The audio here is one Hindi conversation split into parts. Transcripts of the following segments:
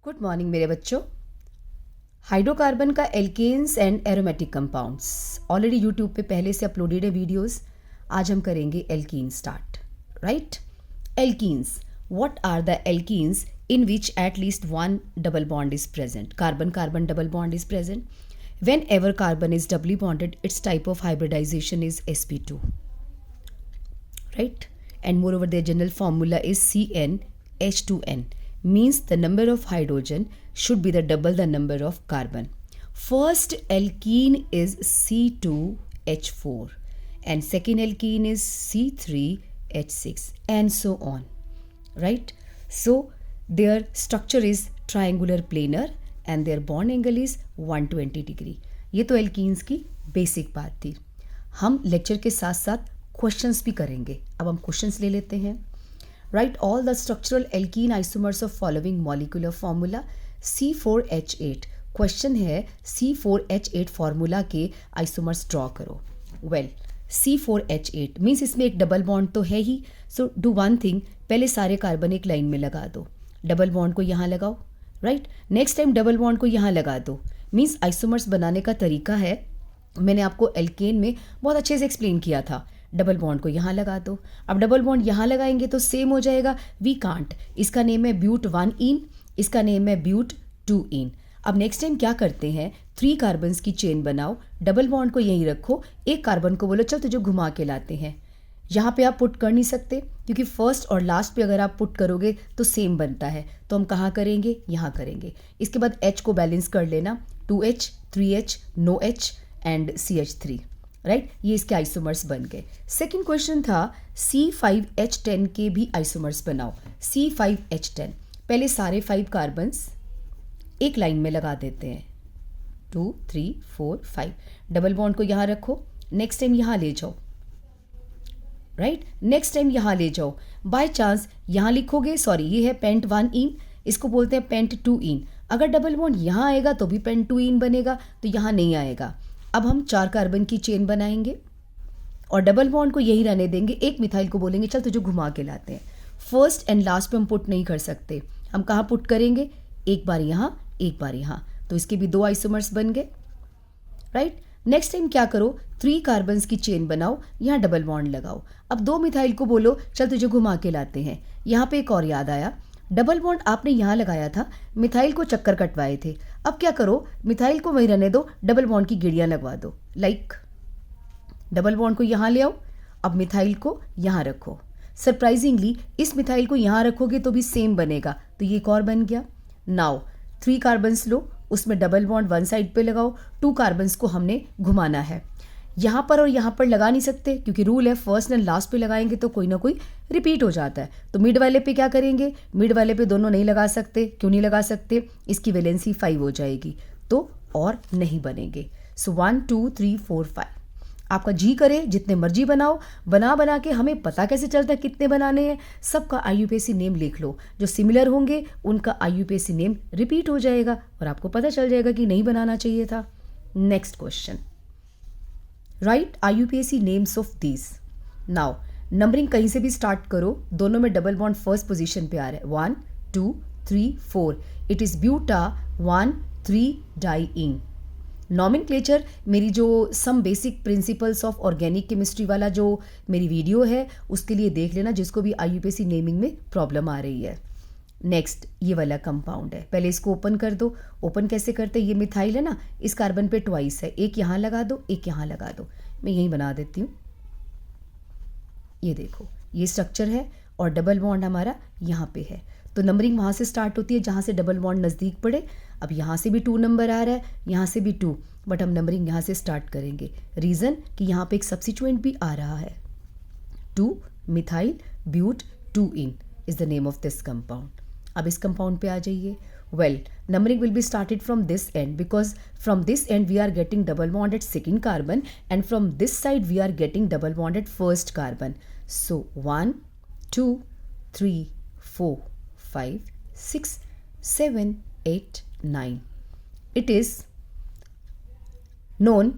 गुड मॉर्निंग मेरे बच्चों। हाइड्रोकार्बन का alkanes and aromatic compounds already YouTube पे पहले से अपलोडेड है वीडियोस। आज हम करेंगे alkene start, right. Alkenes, what are the alkenes in which at least one double bond is present? Carbon carbon double bond is present. Whenever carbon is doubly bonded, its type of hybridization is sp2, right? And moreover, their general formula is CnH2n, means the number of hydrogen should be the double the number of carbon. First alkene is C2H4 and second alkene is C3H6 and so on, right? So their structure is triangular planar and their bond angle is 120 degree. ये तो एल्कीन्स की बेसिक बात थी. हम लेक्चर के साथ साथ क्वेश्चंस भी करेंगे. अब हम क्वेश्चंस ले लेते हैं. Right all the structural alkene isomers of following molecular formula. C4H8 question है, C4H8 फॉर्मूला के आइसोमर्स ड्रॉ करो. वेल C4H8 मीन्स इसमें एक डबल बॉन्ड तो है ही. सो डू वन थिंग, पहले सारे कार्बन एक लाइन में लगा दो. डबल बॉन्ड को यहाँ लगाओ, right. Next time double bond को यहाँ लगा दो. मीन्स आइसोमर्स बनाने का तरीका है, मैंने आपको एल्केन में बहुत अच्छे से एक्सप्लेन किया था. डबल बॉन्ड को यहाँ लगा दो. अब डबल बॉन्ड यहाँ लगाएंगे तो सेम हो जाएगा. We can't. इसका नेम है ब्यूट 1 इन, इसका नेम है ब्यूट 2 इन. अब नेक्स्ट टाइम क्या करते हैं, 3 कार्बन्स की चेन बनाओ. डबल बॉन्ड को यहीं रखो, एक कार्बन को बोलो चल तुझे घुमा के लाते हैं. यहाँ पे आप पुट कर नहीं सकते क्योंकि फर्स्ट और लास्ट पे अगर आप पुट करोगे तो सेम बनता है. तो हम कहाँ करेंगे, यहाँ करेंगे. इसके बाद H को बैलेंस कर लेना. 2H 3H no H and CH3, right. ये इसके आइसोमर्स बन गए. सेकेंड क्वेश्चन था C5H10 के भी आइसोमर्स बनाओ. C5H10 पहले सारे 5 कार्बन्स एक लाइन में लगा देते हैं. 2 3 4 5. डबल बॉन्ड को यहाँ रखो. नेक्स्ट टाइम यहाँ ले जाओ, राइट. नेक्स्ट टाइम यहाँ ले जाओ. बाय चांस यहाँ लिखोगे, सॉरी ये है पेंट 1 इन, इसको बोलते हैं पेंट 2 इन. अगर डबल बॉन्ड यहाँ आएगा तो भी पेंट 2 इन बनेगा, तो यहाँ नहीं आएगा. अब हम 4 कार्बन की चेन बनाएंगे और डबल बॉन्ड को यही रहने देंगे. एक मिथाइल को बोलेंगे चल तुझे घुमा के लाते हैं. फर्स्ट एंड लास्ट पे हम पुट नहीं कर सकते. हम कहाँ पुट करेंगे, एक बार यहाँ एक बार यहाँ. तो इसके भी 2 आइसोमर्स बन गए, राइट. नेक्स्ट टाइम क्या करो, 3 कार्बन्स की चेन बनाओ, यहाँ डबल बॉन्ड लगाओ. अब 2 मिथाइल को बोलो चल तुझे घुमा के लाते हैं. यहाँ पे एक और याद आया, डबल बॉन्ड आपने यहाँ लगाया था, मिथाइल को चक्कर कटवाए थे. अब क्या करो, मिथाइल को वहीं रहने दो, डबल बॉन्ड की गिड़ियाँ लगवा दो. लाइक डबल बॉन्ड को यहाँ ले आओ, अब मिथाइल को यहाँ रखो. सरप्राइजिंगली इस मिथाइल को यहाँ रखोगे तो भी सेम बनेगा, तो ये एक और बन गया. नाउ 3 कार्बन्स लो, उसमें डबल बॉन्ड वन साइड पे लगाओ. 2 कार्बन्स को हमने घुमाना है. यहाँ पर और यहाँ पर लगा नहीं सकते क्योंकि रूल है फर्स्ट एंड लास्ट पे लगाएंगे तो कोई ना कोई रिपीट हो जाता है. तो मिड वाले पे क्या करेंगे, मिड वाले पे दोनों नहीं लगा सकते. क्यों नहीं लगा सकते, इसकी वैलेंसी 5 हो जाएगी तो और नहीं बनेंगे. सो 1 2 3 4 5 आपका जी करे जितने मर्जी बनाओ. बना के हमें पता कैसे चलता है कितने बनाने हैं. सबका IUPAC नेम लिख लो, जो सिमिलर होंगे उनका IUPAC नेम रिपीट हो जाएगा और आपको पता चल जाएगा कि नहीं बनाना चाहिए था. Next question, right IUPAC names of these. Now numbering कहीं से भी स्टार्ट करो, दोनों में डबल बॉन्ड फर्स्ट पोजीशन पे आ रहा है. 1 2 3 4. It is buta 1 3 diene. Nomenclature मेरी जो some basic principles of organic chemistry वाला जो मेरी वीडियो है उसके लिए देख लेना, जिसको भी IUPAC नेमिंग में प्रॉब्लम आ रही है. नेक्स्ट ये वाला कंपाउंड है, पहले इसको ओपन कर दो. ओपन कैसे करते हैं, ये मिथाइल है ना, इस कार्बन पे ट्वाइस है, एक यहाँ लगा दो एक यहाँ लगा दो. मैं यहीं बना देती हूँ. ये देखो ये स्ट्रक्चर है और डबल बॉन्ड हमारा यहाँ पे है. तो नंबरिंग वहाँ से स्टार्ट होती है जहाँ से डबल बॉन्ड नज़दीक पड़े. अब यहाँ से भी 2 नंबर आ रहा है, यहाँ से भी 2, बट हम नंबरिंग यहाँ से स्टार्ट करेंगे. रीज़न कि यहाँ पे एक सब्स्टिट्यूएंट भी आ रहा है. 2 methyl but 2 ene is the name of this compound. अब इस कंपाउंड पे आ जाइए. Well numbering will be started from this end because from this end we are getting double bond at second carbon and from this side we are getting double bond at first carbon. So 1 2 3 4 5 6 7 8 9. It is known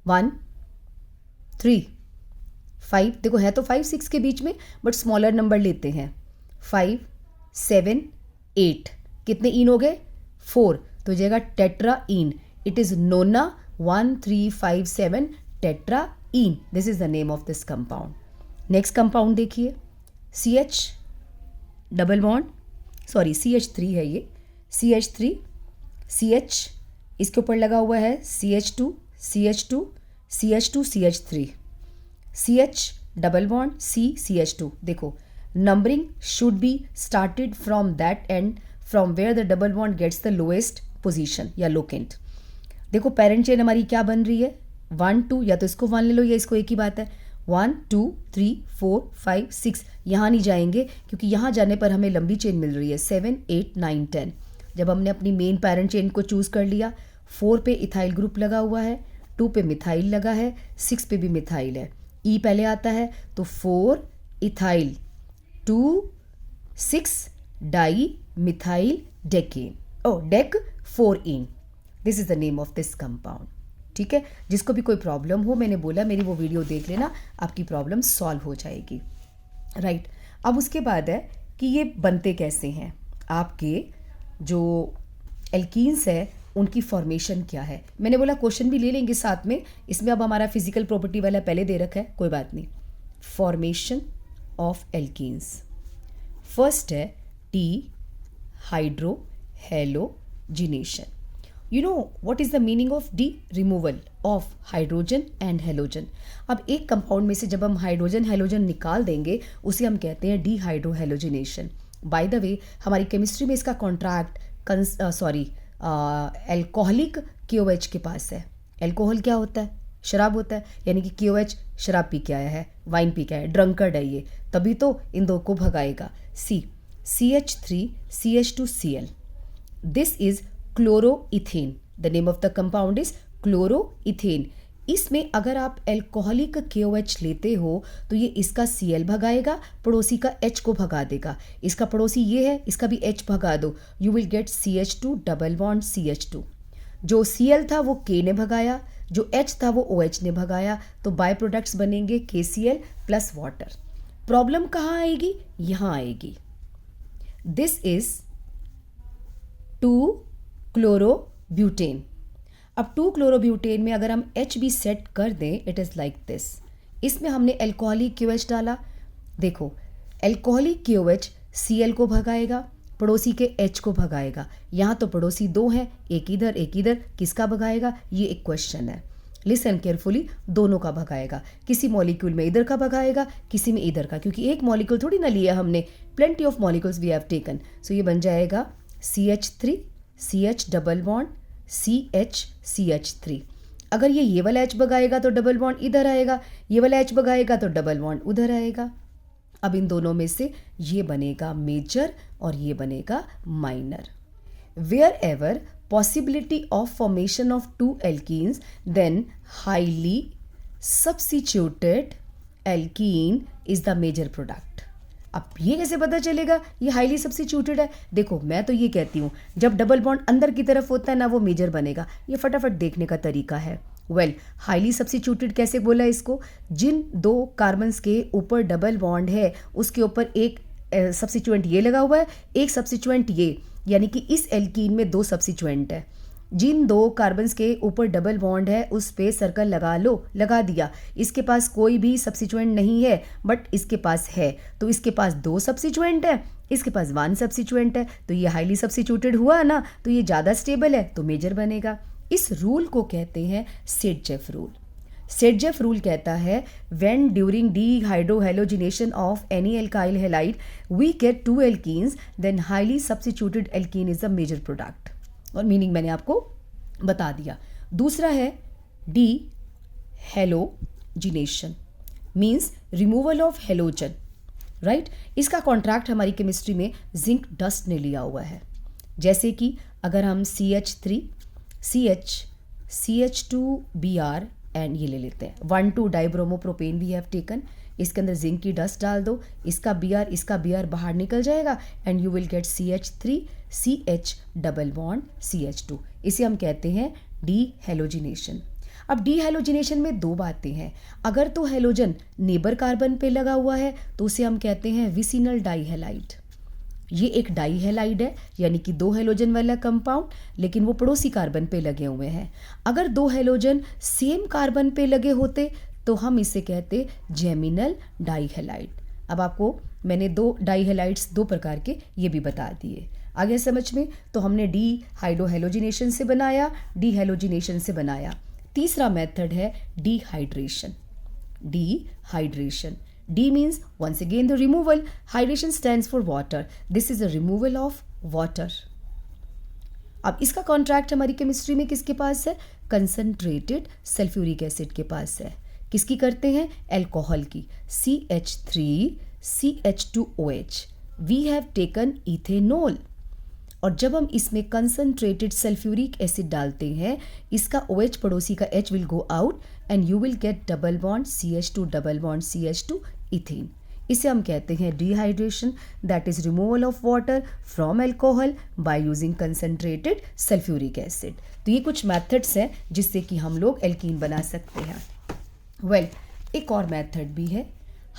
1 3 5. देखो है तो 5 6 के बीच में बट स्मॉलर नंबर लेते हैं. 5 7 8 कितने इन हो गए? 4, तो हो जाएगा tetrayne. It is nona 1357 tetrayne. This is the name of this compound. Next compound देखिए, CH double bond, sorry CH3 है ये, CH3, CH इसके ऊपर लगा हुआ है CH2, CH2, CH2, CH3, CH double bond C CH2. देखो, numbering should be started from that end from where the double bond gets the lowest position या लोकेंट. देखो पेरेंट चेन हमारी क्या बन रही है? 1 2, या तो इसको 1 ले लो या इसको, एक ही बात है. 1 2 3 4 5 6, यहाँ नहीं जाएंगे क्योंकि यहाँ जाने पर हमें लंबी चेन मिल रही है 7 8 9 10. जब हमने अपनी मेन पेरेंट चेन को चूज़ कर लिया, 4 पे इथाइल ग्रुप लगा हुआ है, 2 पे मिथाइल लगा है, 6 पे भी मिथाइल है. ई पहले आता है तो 4 ethyl 2 6 di methyl decane, deck 4 in. This is the name of this compound. ठीक है, जिसको भी कोई प्रॉब्लम हो, मैंने बोला मेरी वो वीडियो देख लेना, आपकी प्रॉब्लम सॉल्व हो जाएगी. राइट. अब उसके बाद है कि ये बनते कैसे हैं. आपके जो एल्कीन्स है उनकी फॉर्मेशन क्या है. मैंने बोला क्वेश्चन भी ले लेंगे साथ में, इसमें अब हमारा फिजिकल प्रॉपर्टी वाला पहले दे रखा है, कोई बात नहीं. Formation of alkenes. फर्स्ट है D hydro halogenation. You know what is the meaning of D? Removal of hydrogen and halogen. अब एक कंपाउंड में से जब हम हाइड्रोजन हेलोजन निकाल देंगे उसे हम कहते हैं डीहाइड्रोहेलोजिनेशन. बाय द वे, हमारी केमिस्ट्री में इसका कॉन्ट्रैक्ट एल्कोहलिक KOH के पास है. एल्कोहल क्या होता है? शराब होता है, यानी कि KOH शराब पी के आया है, वाइन पी के आया है, ड्रंकर्ड है ये, तभी तो इन दो को भगाएगा. C CH3 CH2Cl. This is chloroethane. The name of the compound is chloroethane. इसमें अगर आप एल्कोहलिक KOH लेते हो तो ये इसका Cl भगाएगा, पड़ोसी का H को भगा देगा. इसका पड़ोसी ये है, इसका भी H भगा दो, you will gate CH2 double bond CH2. जो Cl था वो K ने भगाया, जो H था वो OH ने भगाया, तो बाय प्रोडक्ट्स बनेंगे KCl प्लस वाटर. प्रॉब्लम कहाँ आएगी? यहाँ आएगी. This is 2 chlorobutane. अब 2 क्लोरोब्यूटेन में अगर हम H भी सेट कर दें, इट इज़ लाइक दिस. इसमें हमने एल्कोहलिक KOH डाला. देखो, एल्कोहलिक KOH Cl को भगाएगा, पड़ोसी के H को भगाएगा. यहाँ तो पड़ोसी 2 हैं, एक इधर एक इधर, किसका भगाएगा? ये एक क्वेश्चन है. लिसन केयरफुली, दोनों का भगाएगा. किसी मॉलिक्यूल में इधर का भगाएगा, किसी में इधर का, क्योंकि एक मॉलिक्यूल थोड़ी ना लिया हमने, plenty of molecules we have taken. So ये बन जाएगा CH3 CH double bond CH CH3. अगर ये वाला H भगाएगा तो डबल बॉन्ड इधर आएगा, ये वाला H भगाएगा तो डबल बॉन्ड उधर आएगा. अब इन दोनों में से ये बनेगा मेजर और ये बनेगा minor. Wherever possibility of formation of 2 alkenes, then highly substituted alkene is the major product. अब ये कैसे पता चलेगा ये हाईली सब्स्टिट्यूटेड है? देखो, मैं तो ये कहती हूँ जब डबल बॉन्ड अंदर की तरफ होता है ना, वो मेजर बनेगा. ये फटाफट देखने का तरीका है. हाईली सब्स्टिट्यूटेड कैसे बोला इसको? जिन 2 कार्बन्स के ऊपर डबल बॉन्ड है उसके ऊपर एक सब्स्टिट्यूएंट ये लगा हुआ है, एक सब्स्टिट्यूएंट ये, यानी कि इस एल्कीन में 2 सब्स्टिट्यूएंट है. जिन 2 कार्बन्स के ऊपर डबल बॉन्ड है उस पे सर्कल लगा लो, लगा दिया. इसके पास कोई भी सब्स्टिट्यूएंट नहीं है बट इसके पास है, तो इसके पास 2 सब्स्टिट्यूएंट है, इसके पास 1 सब्स्टिट्यूएंट है, तो ये हाईली सब्स्टिट्यूटेड हुआ ना, तो ये ज़्यादा स्टेबल है तो मेजर बनेगा. इस रूल को कहते हैं सेट-जेफ रूल. सेट-जेफ रूल कहता है when during dehydrohalogenation of any alkyl halide we get 2 alkenes, then highly substituted alkene is the major product. और मीनिंग मैंने आपको बता दिया. दूसरा है dehalogenation, means removal of halogen. Right. इसका कॉन्ट्रैक्ट हमारी केमिस्ट्री में जिंक डस्ट ने लिया हुआ है. जैसे कि अगर हम CH3 CH CH2Br एंड ये ले लेते हैं, 1,2 डाइब्रोमोप्रोपेन वी हैव टेकन. इसके अंदर जिंक की डस्ट डाल दो, इसका Br बाहर निकल जाएगा and you will gate CH3 CH double bond CH2. इसे हम कहते हैं डीहेलोजिनेशन. अब डीहेलोजिनेशन में 2 बातें हैं. अगर तो हेलोजन नेबर कार्बन पे लगा हुआ है तो उसे हम कहते हैं विसिनल डाइहेलाइड. ये एक डाई हैलाइड है, यानी कि 2 हैलोजन वाला कंपाउंड, लेकिन वो पड़ोसी कार्बन पे लगे हुए हैं। अगर 2 हैलोजन सेम कार्बन पे लगे होते तो हम इसे कहते जेमिनल डाई हैलाइड। अब आपको मैंने 2 डाई हैलाइड्स 2 प्रकार के ये भी बता दिए। आ गया समझ में? तो हमने डी हाइड्रोहेलोजिनेशन से बनाया, डी हैलोजिनेशन से बनाया। तीसरा मेथड है dehydration. Dehydration. D means once again the removal. Hydration stands for water. This is a removal of water. अब इसका कॉन्ट्रैक्ट हमारी केमिस्ट्री में किसके पास है? कंसंट्रेटेड सल्फ्यूरिक एसिड के पास है। किसकी करते हैं? अल्कोहल की। CH3CH2OH. We have taken ethanol. और जब हम इसमें कंसंट्रेटेड सल्फ्यूरिक एसिड डालते हैं, इसका OH पड़ोसी का H will go out and you will gate double bond CH2 double bond CH2 ethane. इसे हम कहते हैं dehydration, that is removal of water from alcohol by using concentrated sulphuric acid. तो ये कुछ मेथड्स हैं जिससे कि हम लोग एल्कीन बना सकते हैं। वेल, एक और मेथड भी है,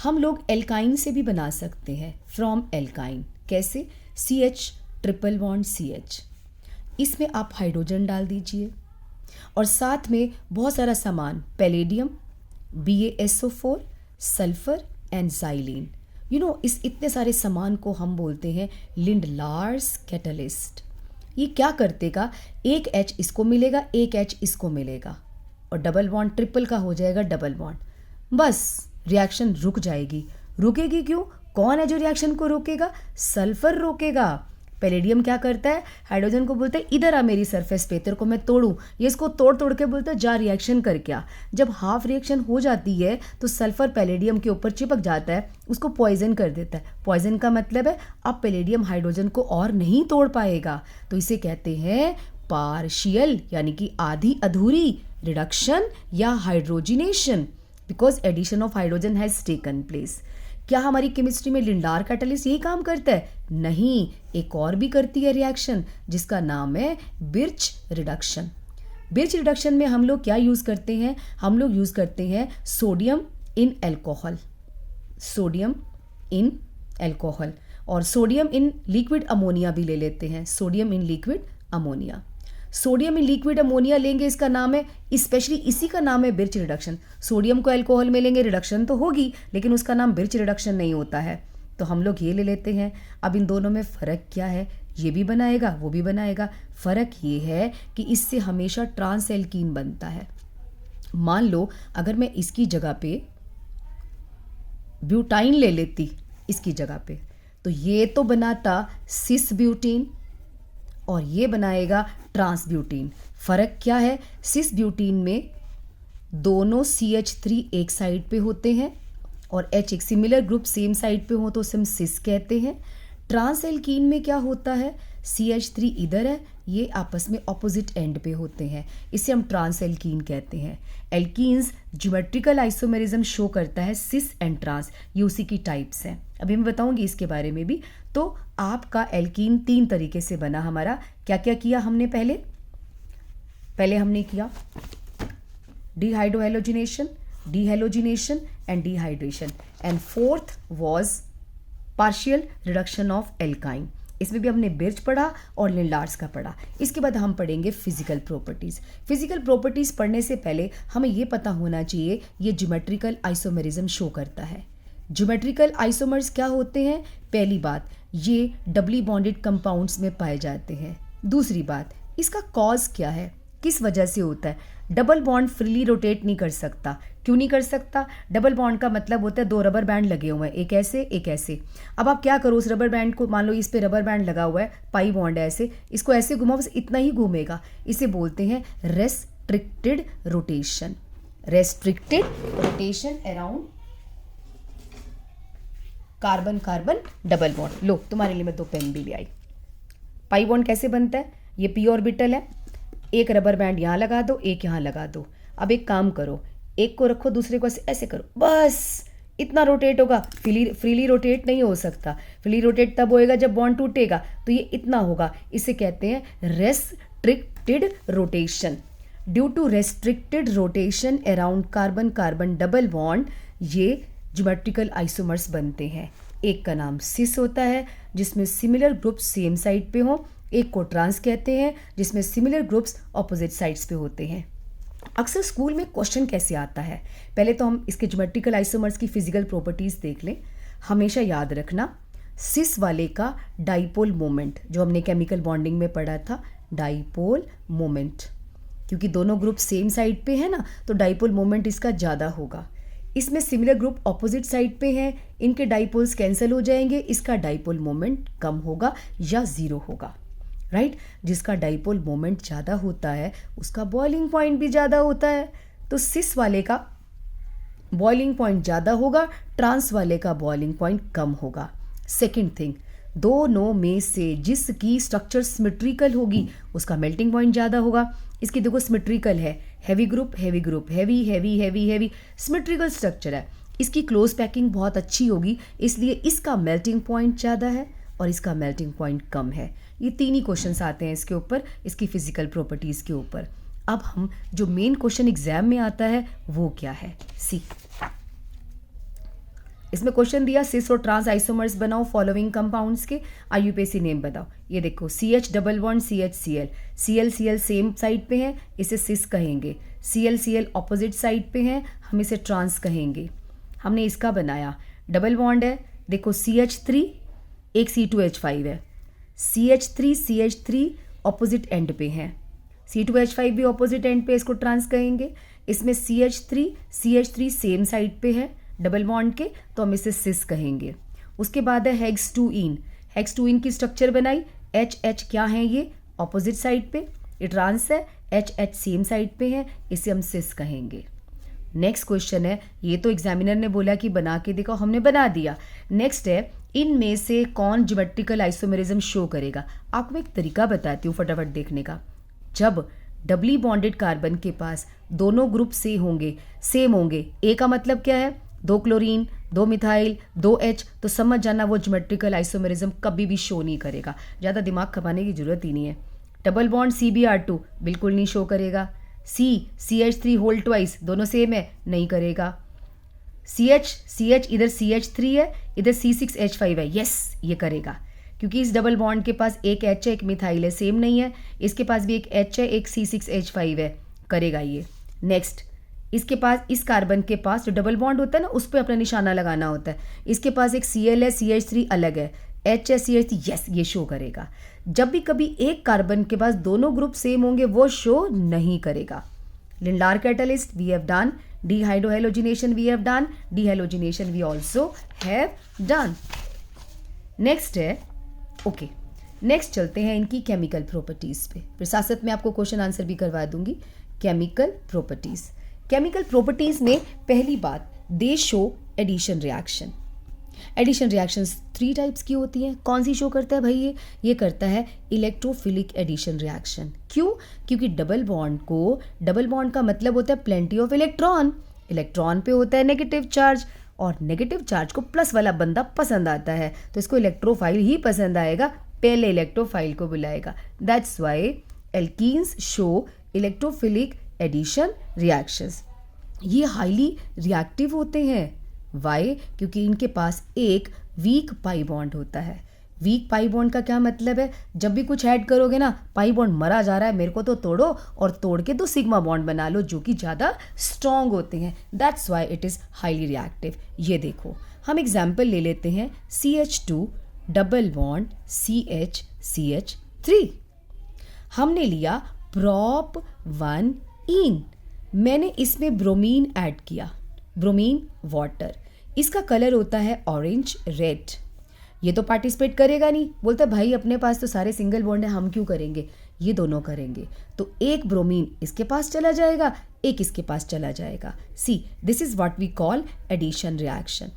हम लोग एल्काइन से भी बना सकते हैं फ्रॉम एल्काइन। कैसे? CH ट्रिपल बॉन्ड CH, इसमें आप हाइड्रोजन डाल दीजिए और साथ में बहुत सारा सामान, palladium, BaSO4, sulphur and xylene. इस इतने सारे सामान को हम बोलते हैं लिंडलार्स कैटलिस्ट। ये क्या करतेगा? एक H इसको मिलेगा, एक H इसको मिलेगा और डबल बॉन्ड ट्रिपल का हो जाएगा डबल बॉन्ड। बस रिएक्शन रुक जाएगी। रुकेगी क्यों? कौन है जो रिएक्शन को रोकेगा? सल्फर रोकेगा। पैलेडियम क्या करता है? हाइड्रोजन को बोलता है इधर आ मेरी सरफेस पे, तेरे को मैं तोड़ूं। ये इसको तोड़ तोड़ के बोलता है जा रिएक्शन कर। क्या? जब हाफ रिएक्शन हो जाती है तो सल्फर पैलेडियम के ऊपर चिपक जाता है, उसको पॉइजन कर देता है। पॉइजन का मतलब है अब पैलेडियम हाइड्रोजन को और नहीं तोड़ पाएगा। तो इसे कहते हैं पार्शियल, यानी कि आधी अधूरी रिडक्शन या hydrogenation, because addition of hydrogen has taken place. क्या हमारी केमिस्ट्री में लिंडार कैटलिस्ट यही काम करता है? नहीं, एक और भी करती है रिएक्शन जिसका नाम है बिर्च रिडक्शन। बिर्च रिडक्शन में हम लोग क्या यूज़ करते हैं? हम लोग यूज़ करते हैं सोडियम इन अल्कोहल, सोडियम इन अल्कोहल, और सोडियम इन लिक्विड अमोनिया भी ले लेते हैं, sodium in liquid ammonia. Sodium in liquid ammonia लेंगे, इसका नाम है, स्पेशली इसी का नाम है बिर्च रिडक्शन। सोडियम को अल्कोहल में लेंगे, रिडक्शन तो होगी लेकिन उसका नाम बिर्च रिडक्शन नहीं होता है, तो हम लोग ये ले लेते हैं। अब इन दोनों में फ़र्क क्या है? ये भी बनाएगा, वो भी बनाएगा। फ़र्क ये है कि इससे हमेशा ट्रांस एल्कीन बनता है। मान लो अगर मैं इसकी जगह पे ब्यूटाइन ले लेती इसकी जगह पे, तो ये तो बनाता सिस ब्यूटीन और ये बनाएगा ट्रांस ब्यूटीन। फ़र्क क्या है? सिस ब्यूटीन में दोनों CH3 एक साइड पे होते हैं और H एक सिमिलर ग्रुप सेम साइड पे हो तो उसे हम सिस कहते हैं। ट्रांस एल्कीन में क्या होता है? CH3 इधर है, ये आपस में ऑपोजिट एंड पे होते हैं, इसे हम ट्रांस एल्कीन कहते हैं। एल्कीन्स ज्योमेट्रिकल आइसोमेरिज्म शो करता है सिस एंड ट्रांस, ये उसी की टाइप्स हैं। अभी मैं बताऊंगी इसके बारे में भी। तो आपका एल्कीन 3 तरीके से बना हमारा। क्या क्या किया हमने? पहले हमने किया dehydrohalogenation, dehalogenation and dehydration, and fourth was partial reduction of alkyne. इसमें भी हमने बिर्च पढ़ा और लिंडार्स का पढ़ा। इसके बाद हम पढ़ेंगे फिजिकल प्रॉपर्टीज़। फिजिकल प्रॉपर्टीज़ पढ़ने से पहले हमें ये पता होना चाहिए ये ज्योमेट्रिकल आइसोमेरिज्म शो करता है। ज्योमेट्रिकल आइसोमर्स क्या होते हैं? पहली बात, ये डबली बॉन्डेड कंपाउंड्स में पाए जाते हैं। दूसरी बात, इसका कॉज क्या है, किस वजह से होता है? डबल बॉन्ड फ्रीली रोटेट नहीं कर सकता। क्यों नहीं कर सकता? डबल बॉन्ड का मतलब होता है 2 रबर बैंड लगे हुए हैं, एक ऐसे एक ऐसे। अब आप क्या करो, उस रबर बैंड को, मान लो इस पे रबर बैंड लगा हुआ है, पाई बॉन्ड है ऐसे, इसको ऐसे घुमाओ, बस इतना ही घूमेगा। इसे बोलते हैं restricted rotation. Restricted rotation around carbon carbon double bond. लो, तुम्हारे लिए मैं 2 पेन भी ले आई। पाई बॉन्ड कैसे बनता है? ये p ऑर्बिटल है, एक रबर बैंड यहाँ लगा दो, एक यहाँ लगा दो। अब एक काम करो, एक को रखो, दूसरे को ऐसे करो, बस इतना रोटेट होगा। फ्रीली रोटेट नहीं हो सकता। फ्रीली रोटेट तब होएगा जब बॉन्ड टूटेगा, तो ये इतना होगा। इसे कहते हैं restricted rotation. Due to restricted rotation around carbon carbon double bond ये ज्योमेट्रिकल आइसोमर्स बनते हैं। एक का नाम सिस होता है, जिसमें सिमिलर ग्रुप्स सेम साइड पे हों, एक को ट्रांस कहते हैं जिसमें सिमिलर ग्रुप्स ऑपोजिट साइड्स पे होते हैं। अक्सर स्कूल में क्वेश्चन कैसे आता है, पहले तो हम इसके ज्योमेट्रिकल आइसोमर्स की फिजिकल प्रॉपर्टीज देख लें। हमेशा याद रखना सिस वाले का डाइपोल मोमेंट, जो हमने केमिकल बॉन्डिंग में पढ़ा था, डाइपोल मोमेंट, क्योंकि दोनों ग्रुप सेम साइड पे है ना, तो डाइपोल मोमेंट इसका ज़्यादा होगा। इसमें सिमिलर ग्रुप ऑपोजिट साइड पे हैं, इनके डाइपोल्स कैंसिल हो जाएंगे, इसका डाइपोल मोमेंट कम होगा या ज़ीरो होगा, राइट। जिसका डाइपोल मोमेंट ज़्यादा होता है उसका बॉइलिंग पॉइंट भी ज़्यादा होता है, तो सिस वाले का बॉइलिंग पॉइंट ज़्यादा होगा, ट्रांस वाले का बॉइलिंग पॉइंट कम होगा। सेकेंड थिंग, दोनों में से जिसकी स्ट्रक्चर सिमेट्रिकल होगी उसका मेल्टिंग पॉइंट ज़्यादा होगा। इसकी देखो सिमेट्रिकल है, heavy group heavy group, heavy heavy heavy heavy, symmetrical structure है, इसकी क्लोज पैकिंग बहुत अच्छी होगी, इसलिए इसका मेल्टिंग पॉइंट ज़्यादा है और इसका मेल्टिंग पॉइंट कम है। ये तीन ही क्वेश्चंस आते हैं इसके ऊपर, इसकी फिजिकल प्रॉपर्टीज़ के ऊपर। अब हम जो मेन क्वेश्चन एग्जाम में आता है वो क्या है, सी। इसमें क्वेश्चन दिया सिस और ट्रांस आइसोमर्स बनाओ फॉलोइंग कंपाउंड्स के, IUPAC नेम बताओ। ये देखो CH double bond CHCl, CL same side पे है, इसे सिस कहेंगे। CL ऑपोजिट साइड पे है, हम इसे ट्रांस कहेंगे। हमने इसका बनाया, डबल बॉन्ड है, देखो CH3 एक C2H5 है, CH3 ऑपोजिट एंड पे है, C2H5 भी ऑपोजिट एंड पे, इसको ट्रांस कहेंगे। इसमें CH3 सेम साइड पे है डबल बॉन्ड के, तो हम इसे सिस कहेंगे। उसके बाद है हेक्स 2 इन की स्ट्रक्चर बनाई, H क्या है ये ऑपोजिट साइड पे, ये ट्रांस है, H सेम साइड पे है, इसे हम सिस कहेंगे। नेक्स्ट क्वेश्चन है, ये तो एग्जामिनर ने बोला कि बना के देखो, हमने बना दिया। नेक्स्ट है, इनमें से कौन ज्योमेट्रिकल आइसोमेरिज्म शो करेगा। आपको एक तरीका बताती हूँ फटाफट देखने का। जब डबली बॉन्डेड कार्बन के पास दोनों ग्रुप सेम होंगे, ए का मतलब क्या है, 2 क्लोरीन 2 मिथाइल 2 H, तो समझ जाना वो ज्योमेट्रिकल आइसोमेरिज्म कभी भी शो नहीं करेगा, ज़्यादा दिमाग खपाने की जरूरत ही नहीं है। डबल बॉन्ड CBr2 बिल्कुल नहीं शो करेगा। CH3 होल ट्वाइस, दोनों सेम है, नहीं करेगा। CH इधर CH3 है, इधर C6H5 है, यस ये करेगा, क्योंकि इस डबल बॉन्ड के पास एक H है एक मिथाइल है, सेम नहीं है। इसके पास भी एक H है एक C6H5 है, करेगा ये। नेक्स्ट, इसके पास इस कार्बन के पास जो डबल बॉन्ड होता है ना, उस पर अपना निशाना लगाना होता है। इसके पास एक Cl है, CH3 अलग है, H है CH3, यस ये शो करेगा। जब भी कभी एक कार्बन के पास दोनों ग्रुप सेम होंगे वो शो नहीं करेगा। Lindlar catalyst we have done, dehydrohalogenation we have done, dehalogenation we also have done. Next है, ओके नेक्स्ट चलते हैं इनकी केमिकल प्रॉपर्टीज पे, फिर साथ साथ में आपको क्वेश्चन आंसर भी करवा दूंगी। केमिकल प्रॉपर्टीज में पहली बात, they show addition reaction. Addition reactions 3 types की होती हैं। कौन सी शो करता है भाई, ये करता है इलेक्ट्रोफिलिक एडिशन रिएक्शन। क्यों, क्योंकि डबल बॉन्ड का मतलब होता है प्लेंटी ऑफ इलेक्ट्रॉन पे होता है नेगेटिव चार्ज, और नेगेटिव चार्ज को प्लस वाला बंदा पसंद आता है, तो इसको इलेक्ट्रोफाइल ही पसंद आएगा, पहले इलेक्ट्रोफाइल को बुलाएगा। That's why alkenes show electrophilic addition reactions. ये हाईली रिएक्टिव होते हैं। वाई, क्योंकि इनके पास एक वीक पाई बॉन्ड होता है। वीक पाई बॉन्ड का क्या मतलब है, जब भी कुछ ऐड करोगे ना, पाई बॉन्ड मरा जा रहा है, मेरे को तो तोड़ो और तोड़ के 2 सिग्मा बॉन्ड बना लो जो कि ज़्यादा स्ट्रॉन्ग होते हैं। That's why it is highly reactive. ये देखो, हम एग्जाम्पल ले लेते हैं CH2 डबल बॉन्ड CH3। हमने लिया prop 1 इन, मैंने इसमें ब्रोमीन ऐड किया, ब्रोमीन वाटर, इसका कलर होता है ऑरेंज रेड। ये तो पार्टिसिपेट करेगा नहीं, बोलता है भाई अपने पास तो सारे सिंगल बॉन्ड है, हम क्यों करेंगे, ये दोनों करेंगे। तो एक ब्रोमीन इसके पास चला जाएगा, एक इसके पास चला जाएगा। See, this is what we call addition reaction.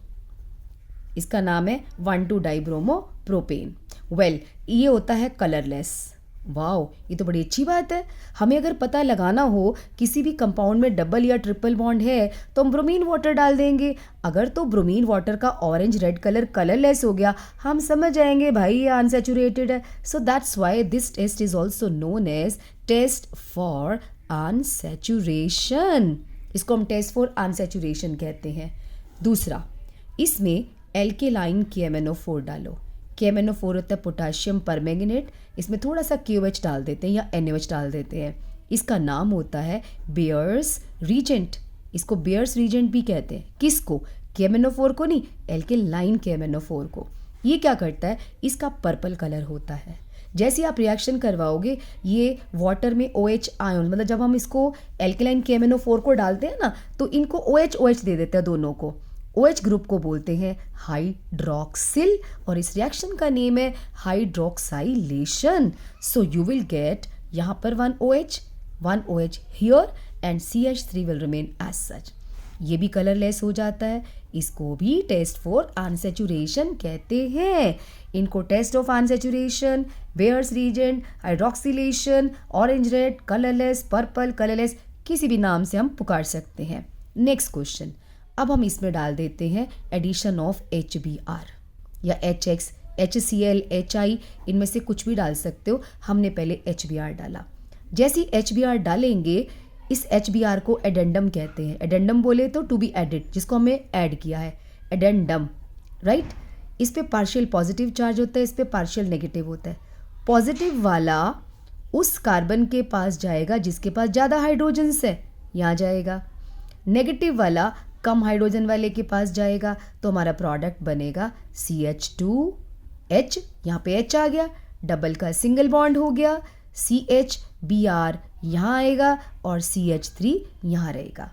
इसका नाम है 1,2 डाइब्रोमो प्रोपेन। वेल, ये होता है कलरलेस। वाओ, ये तो बड़ी अच्छी बात है। हमें अगर पता लगाना हो किसी भी कंपाउंड में डबल या ट्रिपल बॉन्ड है तो हम ब्रोमीन वाटर डाल देंगे। अगर तो ब्रोमीन वाटर का ऑरेंज रेड कलर कलरलेस हो गया, हम समझ जाएंगे भाई ये अनसैचुरेटेड है। So that's why this test is also known as test for unsaturation. इसको हम टेस्ट फॉर अनसैचुरेशन कहते हैं। दूसरा, इसमें एल्केलाइन KMnO4 डालो। KMnO4 होता है पोटाशियम परमैंगनेट, इसमें थोड़ा सा KOH डाल देते हैं या NaOH डाल देते हैं। इसका नाम होता है बेयर्स रीजेंट। इसको बेयर्स रीजेंट भी कहते हैं। किसको? KMnO4 को नहीं, एल्केलाइन KMnO4 को। ये क्या करता है? इसका पर्पल कलर होता है। जैसे आप रिएक्शन करवाओगे, ये वाटर में OH आयन, मतलब जब हम इसको एल्केलाइन KMnO4 को डालते हैं ना, तो इनको OH दे देते हैं दोनों को। OH ग्रुप को बोलते हैं हाइड्रोक्सिल, और इस रिएक्शन का नेम है हाइड्रोक्साइलेशन। सो यू विल गेट यहाँ पर one OH here and CH3 will remain as such। ये भी कलरलेस हो जाता है। इसको भी टेस्ट फॉर अनसेचुरेशन कहते हैं। इनको test of unsaturation, Baeyer's reagent, hydroxylation, orange red, colourless, purple, colourless, किसी भी नाम से हम पुकार सकते हैं। नेक्स्ट क्वेश्चन, अब हम इसमें डाल देते हैं एडिशन ऑफ HBr या HX, HCl, HI, इनमें से कुछ भी डाल सकते हो। हमने पहले HBr डाला। जैसे HBr डालेंगे, इस HBr को एडेंडम कहते हैं। एडेंडम बोले तो टू बी एडिड, जिसको हमें ऐड किया है, एडेंडम, राइट। इस पे पार्शियल पॉजिटिव चार्ज होता है, इस पे पार्शियल नेगेटिव होता है। पॉजिटिव वाला उस कार्बन के पास जाएगा जिसके पास ज़्यादा हाइड्रोजन्स है, यहाँ जाएगा। नेगेटिव वाला कम हाइड्रोजन वाले के पास जाएगा, तो हमारा प्रोडक्ट बनेगा CH2H, यहाँ पे H आ गया, डबल का सिंगल बॉन्ड हो गया, CHBr यहाँ आएगा और CH3 यहाँ रहेगा।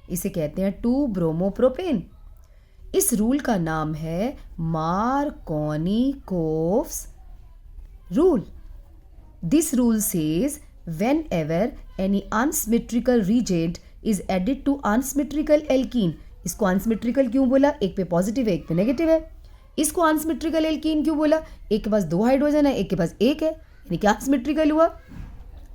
इसे कहते हैं 2-ब्रोमोप्रोपेन। इस रूल का नाम है Markovnikov's rule. This rule says whenever any unsymmetrical reagent is added to unsymmetrical alkene। इसको अनसिमेट्रिकल क्यों बोला? एक पे पॉजिटिव है, एक पे नेगेटिव है। इसको अनसिमेट्रिकल एल्कीन क्यों बोला? एक के पास 2 हाइड्रोजन है, एक के पास 1 है, यानी क्या अनसिमेट्रिकल हुआ?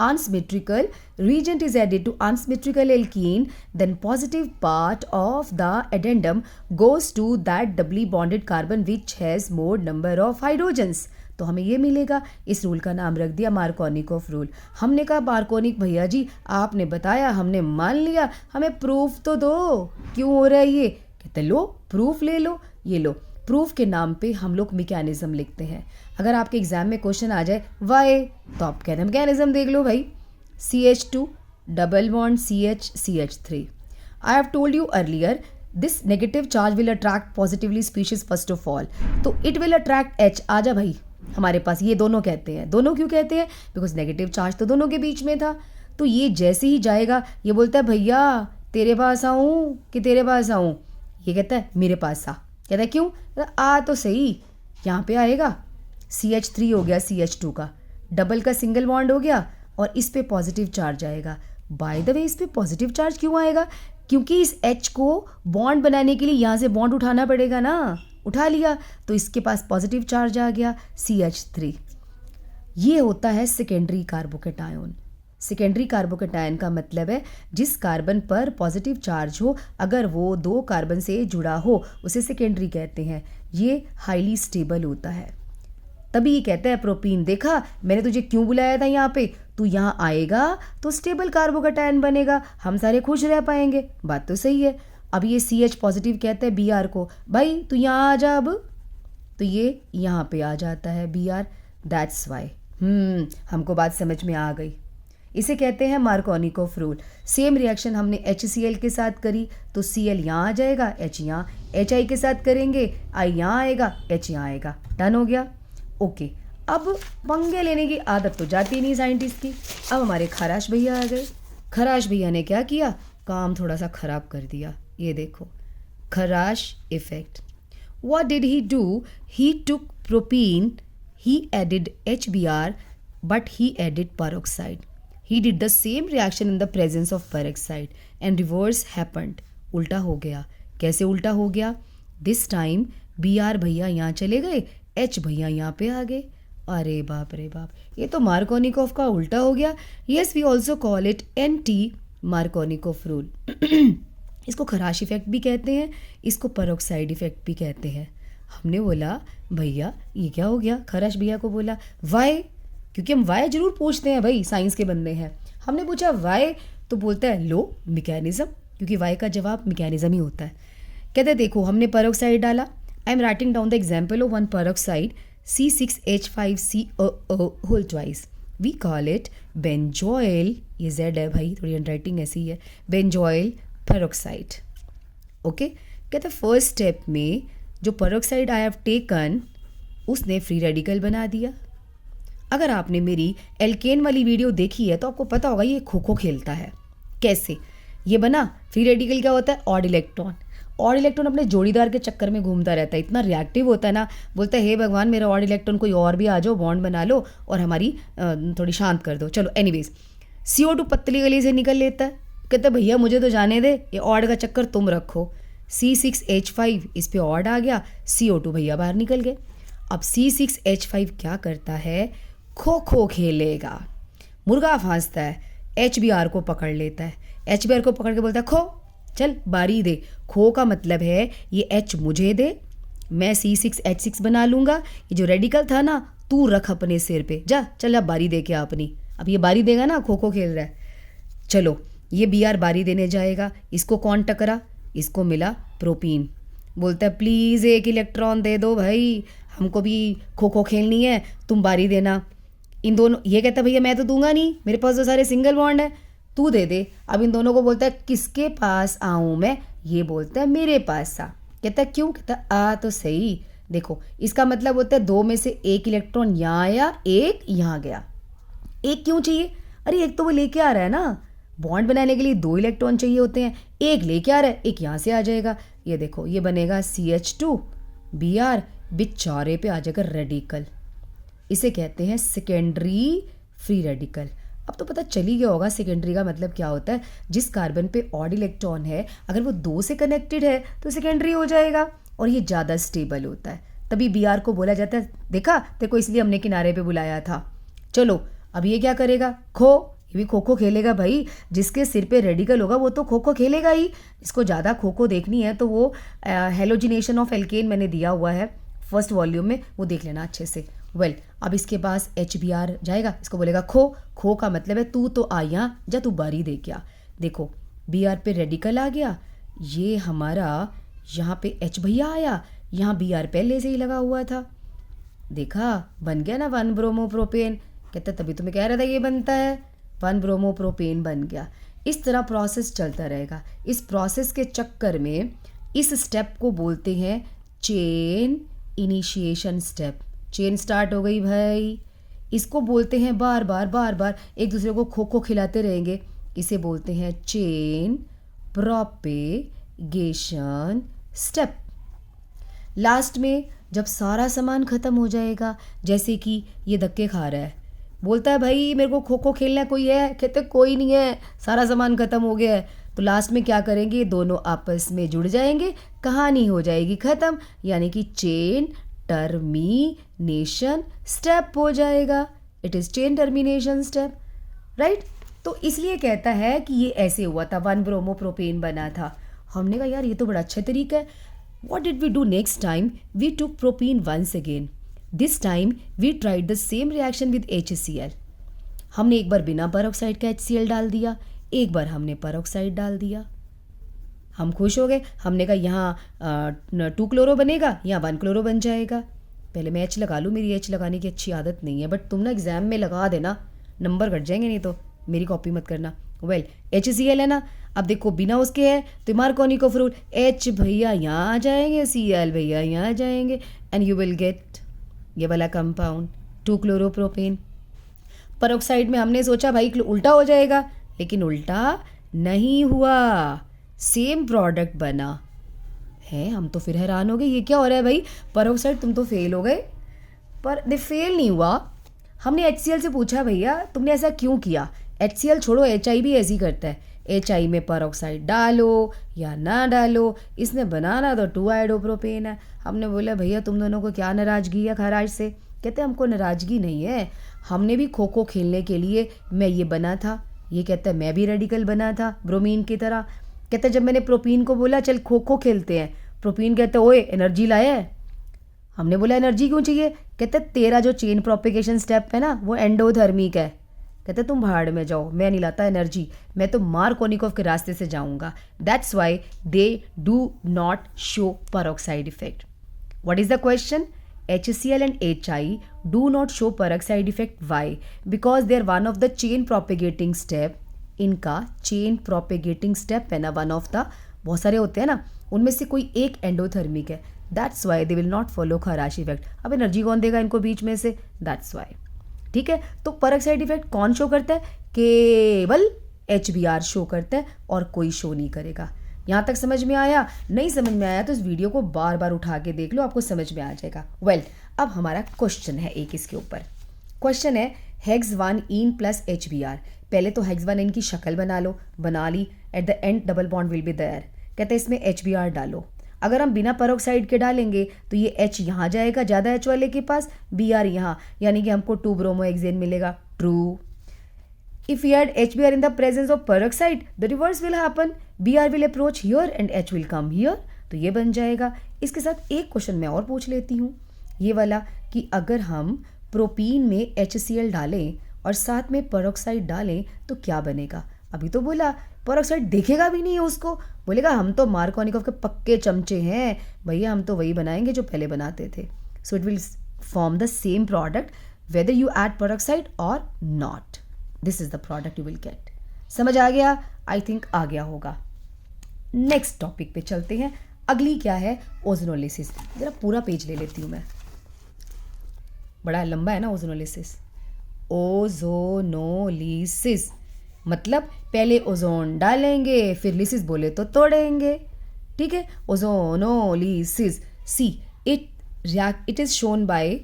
Unsymmetrical reagent is added to unsymmetrical alkene, then positive part of the addendum goes to that doubly bonded carbon which has more number of hydrogens। तो हमें ये मिलेगा। इस रूल का नाम रख दिया मार्कोनिकोव रूल। हमने कहा मार्कोनिक भैया जी आपने बताया, हमने मान लिया, हमें प्रूफ तो दो, क्यों हो रहा है ये? कहते लो प्रूफ ले लो, ये लो। प्रूफ के नाम पे हम लोग मैकेनिज्म लिखते हैं। अगर आपके एग्जाम में क्वेश्चन आ जाए वाई, तो आप कहते हैं मैकेनिज्म देख लो भाई। CH2 double bond CH CH3। I have told you earlier this negative charge will attract positively species first of all, तो इट विल अट्रैक्ट H। आजा भाई हमारे पास, ये दोनों कहते हैं। दोनों क्यों कहते हैं? बिकॉज नेगेटिव चार्ज तो दोनों के बीच में था। तो ये जैसे ही जाएगा, ये बोलता है भैया तेरे पास आऊँ कि तेरे पास आऊँ? ये कहता है मेरे पास आ। कहता है क्यों? आ तो सही, यहाँ पे आएगा। CH3 हो गया CH2 का, डबल का सिंगल बॉन्ड हो गया, और इस पे पॉजिटिव चार्ज आएगा। बाय द वे इस पे पॉजिटिव चार्ज क्यों आएगा? क्योंकि इस H को बॉन्ड बनाने के लिए यहाँ से बॉन्ड उठाना पड़ेगा ना, उठा लिया तो इसके पास पॉजिटिव चार्ज आ गया CH3। ये होता है सेकेंडरी कार्बोकैटायन। सेकेंडरी कार्बोकैटायन का मतलब है जिस कार्बन पर पॉजिटिव चार्ज हो, अगर वो 2 कार्बन से जुड़ा हो, उसे सेकेंडरी कहते हैं। ये हाईली स्टेबल होता है। तभी ये कहता है प्रोपीन, देखा मैंने तुझे क्यों बुलाया था यहाँ पे, तू यहाँ आएगा तो स्टेबल कार्बोकैटायन बनेगा, हम सारे खुश रह पाएंगे। बात तो सही है। अब ये CH पॉजिटिव कहता है Br को, भाई तू यहाँ आ जा अब, तो ये यहाँ पे आ जाता है Br। That's why. हमको बात समझ में आ गई। इसे कहते हैं मार्कोनिकोव रूल। सेम रिएक्शन हमने HCl के साथ करी, तो Cl यहाँ आ जाएगा, H यहाँ। HI के साथ करेंगे, I यहाँ आएगा, H यहाँ आएगा। डन हो गया। ओके, अब पंगे लेने की आदत तो जाती नहीं साइंटिस्ट की। अब हमारे खराश भैया आ गए। खराश भैया ने क्या किया? काम थोड़ा सा खराब कर दिया। ये देखो, खराश effect. What did he do? He took propene, he added HBr, but he added peroxide. He did the same reaction in the presence of peroxide and reverse happened. उल्टा हो गया। कैसे उल्टा हो गया? This time Br भैया यहाँ चले गए, H भैया यहाँ पे आ गए। अरे बाप रे बाप, ये तो मार्कोनिकोव का उल्टा हो गया। Yes, we also call it NT Markovnikov rule. इसको खराश इफेक्ट भी कहते हैं, इसको पेरोक्साइड इफेक्ट भी कहते हैं। हमने बोला भैया ये क्या हो गया? खराश भैया को बोला वाई, क्योंकि हम वाई जरूर पूछते हैं भाई, साइंस के बंदे हैं। हमने पूछा वाई, तो बोलता है लो मैकेनिज्म, क्योंकि वाई का जवाब मैकेनिज्म ही होता है। कहते हैं देखो हमने पेरोक्साइड डाला। I am writing down the example of one peroxide C6H5COO whole twice, we call it benzoyl, ये जेड है भाई, थोड़ी हैंड राइटिंग ऐसी है, बेंजोइल पेरोक्साइड। ओके, कहते फर्स्ट स्टेप में जो पेरोक्साइड आई हैव टेकन उसने फ्री रेडिकल बना दिया। अगर आपने मेरी एल्केन वाली वीडियो देखी है तो आपको पता होगा ये खो खो खेलता है। कैसे ये बना? फ्री रेडिकल क्या होता है? Odd electron. ऑड इलेक्ट्रॉन अपने जोड़ीदार के चक्कर में घूमता रहता है, इतना रिएक्टिव होता है ना, बोलता है हे भगवान मेरा ऑड इलेक्ट्रॉन कोई और भी आ जाओ, बॉन्ड बना लो और हमारी थोड़ी शांत कर दो। चलो एनीवेज, CO2 पतली गली से निकल लेता है, कहते भैया मुझे तो जाने दे, ये ऑड का चक्कर तुम रखो। C6H5 इस पे ऑड आ गया, CO2 भैया बाहर निकल गए। अब C6H5 क्या करता है? खो खो खेलेगा, मुर्गा फांसता है, HBr को पकड़ लेता है, HBr को पकड़ के बोलता है खो, चल बारी दे। खो का मतलब है ये H मुझे दे, मैं C6H6 बना लूँगा, ये जो रेडिकल था ना तू रख अपने सिर पे, जा चल अब बारी दे के अपनी। अब ये बारी देगा ना, खो खो खेल रहा है। चलो ये Br बारी देने जाएगा, इसको कौन टकरा? इसको मिला प्रोपीन, बोलता है प्लीज़ एक इलेक्ट्रॉन दे दो भाई, हमको भी खो खो खेलनी है, तुम बारी देना। इन दोनों, ये कहता है भैया मैं तो दूंगा नहीं, मेरे पास तो सारे सिंगल बॉन्ड है, तू दे दे। अब इन दोनों को बोलता है किसके पास आऊँ मैं? ये बोलता है मेरे पास आ। कहता है क्यों? कहता है आ तो सही। देखो इसका मतलब होता है दो में से एक इलेक्ट्रॉन यहाँ आया, एक यहाँ गया। एक क्यों चाहिए? अरे एक तो वो लेके आ रहा है ना, बॉन्ड बनाने के लिए 2 इलेक्ट्रॉन चाहिए होते हैं, एक लेके आ रहा है, एक यहाँ से आ जाएगा। ये देखो ये बनेगा CH2 Br, बेचारे पे आ जाएगा रेडिकल, इसे कहते हैं सेकेंडरी फ्री रेडिकल। अब तो पता चल ही गया होगा सेकेंडरी का मतलब क्या होता है। जिस कार्बन पे ऑड इलेक्ट्रॉन है अगर वो 2 से कनेक्टेड है तो सेकेंडरी हो जाएगा और ये ज़्यादा स्टेबल होता है, तभी Br को बोला जाता है। देखा देखो, इसलिए हमने किनारे पे बुलाया था। चलो अब ये क्या करेगा? खो, ये भी खो खो खेलेगा भाई। जिसके सिर पे रेडिकल होगा वो तो खो खो खेलेगा ही। इसको ज़्यादा खो खो देखनी है तो वो हेलोजिनेशन ऑफ एल्केन मैंने दिया हुआ है फर्स्ट वॉल्यूम में, वो देख लेना अच्छे से। वेल अब इसके पास HBr जाएगा, इसको बोलेगा खो। खो का मतलब है तू तो आ यहाँ, जा तू बारी दे क्या। देखो Br पे रेडिकल आ गया, ये हमारा यहाँ पे H भैया आया, यहाँ Br पहले से ही लगा हुआ था। देखा बन गया ना 1 ब्रोमोप्रोपेन। कहता तभी तो मैं कह रहा था ये बनता है, 1 ब्रोमोप्रोपेन बन गया। इस तरह प्रोसेस चलता रहेगा। इस प्रोसेस के चक्कर में इस स्टेप को बोलते हैं chain initiation step. Chain start हो गई भाई, इसको बोलते हैं बार बार एक दूसरे को खो खो खिलाते रहेंगे, इसे बोलते हैं चेन प्रोपेगेशन स्टेप। लास्ट में जब सारा सामान ख़त्म हो जाएगा, जैसे कि ये धक्के खा रहा है, बोलता है भाई मेरे को खो खो खेलना है, कोई है? कहते कोई नहीं है, सारा सामान ख़त्म हो गया है। तो लास्ट में क्या करेंगे? दोनों आपस में जुड़ जाएंगे, कहानी हो जाएगी ख़त्म, यानी कि चेन टर्मिनेशन स्टेप हो जाएगा। It is chain termination step, right. तो इसलिए कहता है कि ये ऐसे हुआ था, 1 ब्रोमोप्रोपेन बना था। हमने कहा यार ये तो बड़ा अच्छा तरीका है। What did we do next time? We took propene once again. This time we tried the same reaction with HCl. हमने एक बार बिना पेरोक्साइड का HCl डाल दिया, एक बार हमने पेरोक्साइड डाल दिया। हम खुश हो गए, हमने कहा यहाँ 2 क्लोरो बनेगा, यहाँ 1 क्लोरो बन जाएगा। पहले मैं H लगा लूँ, मेरी H लगाने की अच्छी आदत नहीं है, बट तुम ना एग्ज़ाम में लगा देना, नंबर कट जाएंगे, नहीं तो मेरी कॉपी मत करना। वेल HCl है ना, अब देखो बिना उसके है तो मार्कोनिकोव रूल, H भैया यहाँ आ जाएंगे, Cl भैया यहाँ आ जाएंगे, एंड यू विल गेट ये वाला कंपाउंड 2 क्लोरोप्रोपेन। पेरोक्साइड में हमने सोचा भाई उल्टा हो जाएगा, लेकिन उल्टा नहीं हुआ, सेम प्रोडक्ट बना है। हम तो फिर हैरान हो गए, ये क्या हो रहा है भाई, पेरोक्साइड तुम तो फेल हो गए। पर दे फेल नहीं हुआ। हमने HCl से पूछा भैया तुमने ऐसा क्यों किया? HCl छोड़ो, HI भी ऐसे ही करता है, HI में पेरोक्साइड डालो या ना डालो, इसने बनाना तो 2 आयोडोप्रोपेन है। हमने बोला भैया तुम दोनों को क्या नाराज़गी है खराज से? कहते हमको नाराज़गी नहीं है, हमने भी खो खो खेलने के लिए मैं ये बना था। ये कहता है मैं भी रेडिकल बना था ब्रोमीन की तरह। कहता जब मैंने प्रोपीन को बोला चल खो खो खेलते हैं, प्रोपीन कहते ओए एनर्जी लाया है। हमने बोला एनर्जी क्यों चाहिए? कहते तेरा जो चेन प्रोपेगेशन स्टेप है ना वो एंडोथर्मिक है। कहते तुम भाड़ में जाओ, मैं नहीं लाता एनर्जी, मैं तो मार्कोनिकोव के रास्ते से जाऊंगा। That's why they do not show peroxide effect. What is the question? HCl and HI do not show peroxide effect. Why? Because they are one of the chain propagating step. इनका चेन प्रोपेगेटिंग स्टेप है ना, वन ऑफ द, बहुत सारे होते हैं ना, उनमें से कोई एक एंडोथर्मिक है. That's why they will not follow खराश इफेक्ट. अब एनर्जी कौन देगा इनको बीच में से? That's why. ठीक है, तो पेरोक्साइड इफेक्ट कौन शो करता है? केवल HBr शो करता है और कोई शो नहीं करेगा. यहाँ तक समझ में आया? नहीं समझ में आया तो इस वीडियो को बार बार उठा के देख लो, आपको समझ में आ जाएगा. वेल, अब हमारा क्वेश्चन है एक इसके ऊपर. क्वेश्चन है हेक्स 1 इन प्लस HBr. पहले तो हेक्स 1 इन की शक्ल बना लो. बना ली. At the end double bond will be there. कहते हैं इसमें HBr डालो. अगर हम बिना पेरोक्साइड के डालेंगे तो ये H यहाँ जाएगा ज़्यादा H वाले के पास, Br यहाँ, यानी कि हमको 2 ब्रोमोहेक्सेन मिलेगा. True. If we add HBr in the presence of peroxide, the reverse will happen. Br will approach here and H will come here. तो ये बन जाएगा. इसके साथ एक क्वेश्चन मैं और पूछ लेती हूँ, ये वाला, कि अगर हम प्रोपीन में HCl डालें और साथ में पेरोक्साइड डालें तो क्या बनेगा? अभी तो बोला पेरोक्साइड देखेगा भी नहीं है उसको, बोलेगा हम तो मार्कोनिकोव के पक्के चमचे हैं भैया, हम तो वही बनाएंगे जो पहले बनाते थे. So it will form the same product whether you add peroxide और not. This is the product you will get. समझ आ गया? आई थिंक आ गया होगा. नेक्स्ट टॉपिक पे चलते हैं. अगली क्या है? ओजोनोलिसिस. जरा पूरा पेज ले लेती हूँ मैं, बड़ा लंबा है ना ओजोनोलिसिस. ओजोनोलिसिस मतलब पहले ओजोन डालेंगे फिर लिसिस बोले तो तोड़ेंगे. ठीक है, ozonolysis. See it is shown by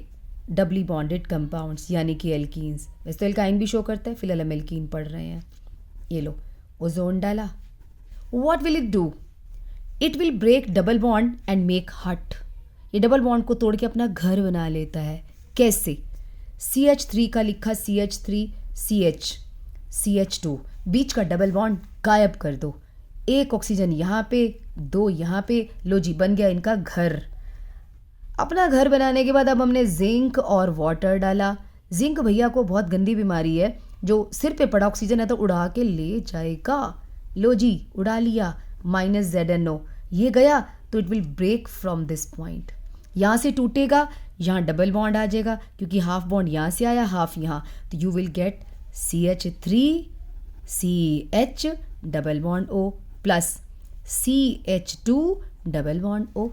doubly bonded compounds, यानी कि एल्कीन्स. वैसे तो एल्काइन भी शो करता है, फिलहाल हम एल्कीन पढ़ रहे हैं. ये लो, ओजोन डाला. What will it do? It will break double bond and make हट. ये डबल बॉन्ड को तोड़ के अपना घर बना लेता है. कैसे? CH3 का लिखा CH3 CH2, बीच का डबल बॉन्ड गायब कर दो. एक ऑक्सीजन यहाँ पे, 2 यहाँ पे. लो जी, बन गया इनका घर. अपना घर बनाने के बाद अब हमने जिंक और वाटर डाला. जिंक भैया को बहुत गंदी बीमारी है, जो सिर पे पड़ा ऑक्सीजन है तो उड़ा के ले जाएगा. लो जी, उड़ा लिया. -ZNO ये गया तो it will break from this point. यहाँ से टूटेगा, यहाँ डबल बॉन्ड आ जाएगा, क्योंकि हाफ बॉन्ड यहाँ से आया, हाफ यहाँ, तो you will gate CH3 CH double bond O plus CH2 double bond O.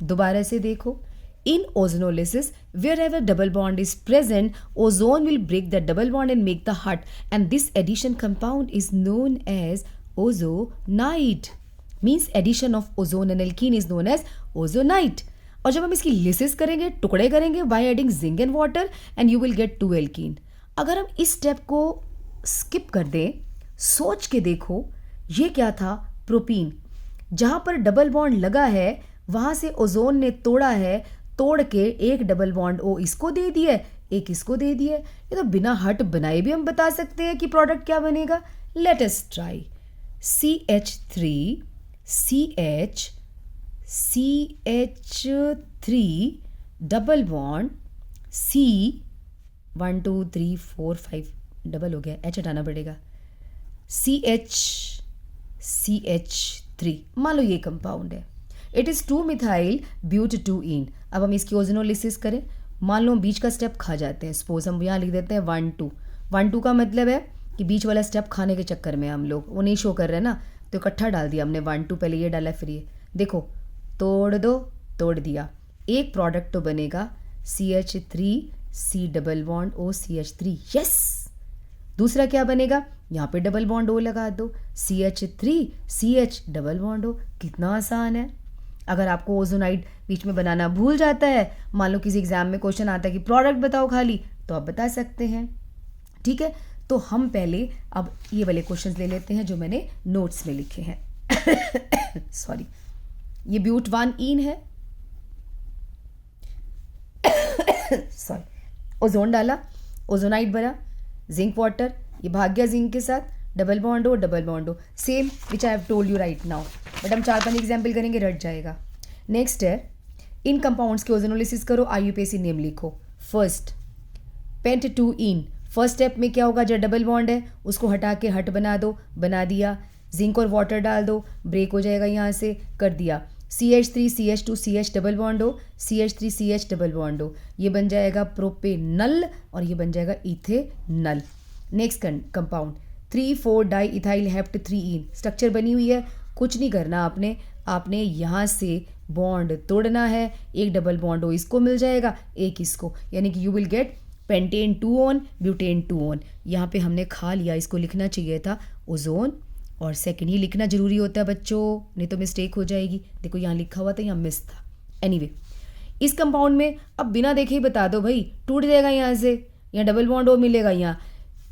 दोबारा से देखो. In ozonolysis, wherever double bond is present, ozone will break the double bond and make the hut, and this addition compound is known as ozonide. Means addition of ozone and alkene is known as ozonide. और जब हम इसकी लिसिस करेंगे, टुकड़े करेंगे by adding zinc and water, and you will get 2 alkene. अगर हम इस स्टेप को स्किप कर दें, सोच के देखो, ये क्या था? प्रोपीन. जहाँ पर डबल बॉन्ड लगा है वहाँ से ओजोन ने तोड़ा है, तोड़ के एक डबल बॉन्ड O इसको दे दिया, एक इसको दे दिया. ये तो बिना हट बनाए भी हम बता सकते हैं कि प्रोडक्ट क्या बनेगा. Let us try. CH3 CH3 double bond C 1 2 3 4 5 double हो गया, H हटाना पड़ेगा. CH3 मान लो ये कंपाउंड है. इट इज़ 2-मिथाइल ब्यूट 2-इन. अब हम इसकी ओजोनोलिसिस करें. मान लो बीच का स्टेप खा जाते हैं. सपोज हम यहाँ लिख देते हैं 1 2 का मतलब है कि बीच वाला स्टेप खाने के चक्कर में हम लोग वो नहीं शो कर रहे हैं ना, तो इकट्ठा डाल दिया हमने. 1 2 पहले ये डाला फिर ये. देखो, तोड़ दो, तोड़ दिया. एक प्रोडक्ट तो बनेगा CH3 C double bond O CH3. Yes. दूसरा क्या बनेगा? यहाँ पे डबल बॉन्ड O लगा दो, CH3 CH double bond O. कितना आसान है. अगर आपको ओजोनाइड बीच में बनाना भूल जाता है, मान लो किसी एग्जाम में क्वेश्चन आता है कि प्रोडक्ट बताओ खाली, तो आप बता सकते हैं. ठीक है, तो हम पहले अब ये वाले क्वेश्चंस ले लेते हैं जो मैंने नोट्स में लिखे हैं. सॉरी. ये ब्यूट 1-इन है. सॉरी. ओजोन डाला, ओजोनाइड बना, जिंक वाटर, ये भाग गया जिंक के साथ, double bond O double bond O. Same which I have told you right now, but हम 4-5 एग्जाम्पल करेंगे, रट जाएगा. नेक्स्ट है, इन कंपाउंड्स के ओजोनोलिसिस करो, IUPAC नेम लिखो. फर्स्ट पेंट 2-इन. फर्स्ट स्टेप में क्या होगा? जो डबल बॉन्ड है उसको हटा के हट बना दो, बना दिया. जिंक और वाटर डाल दो, ब्रेक हो जाएगा यहाँ से, कर दिया. CH3 CH2 CH double bond हो, CH3 CH डबल बॉन्ड हो, ये बन जाएगा प्रोपेनल और ये बन जाएगा ethanal. Next compound 3,4 di ethyl hept 3ईन, स्ट्रक्चर बनी हुई है, कुछ नहीं करना आपने यहाँ से बॉन्ड तोड़ना है, एक डबल बॉन्ड हो इसको मिल जाएगा, एक इसको, यानी कि you will gate pentane 2 on butane 2 on. यहाँ पे हमने खा लिया, इसको लिखना चाहिए था ओजोन, और सेकंड ही लिखना जरूरी होता है बच्चों, नहीं तो मिस्टेक हो जाएगी। देखो यहाँ लिखा हुआ था, यहाँ मिस था। एनीवे इस कंपाउंड में अब बिना देखे ही बता दो भाई, टूट जाएगा यहाँ से, यहाँ डबल बॉन्ड ओ मिलेगा, यहाँ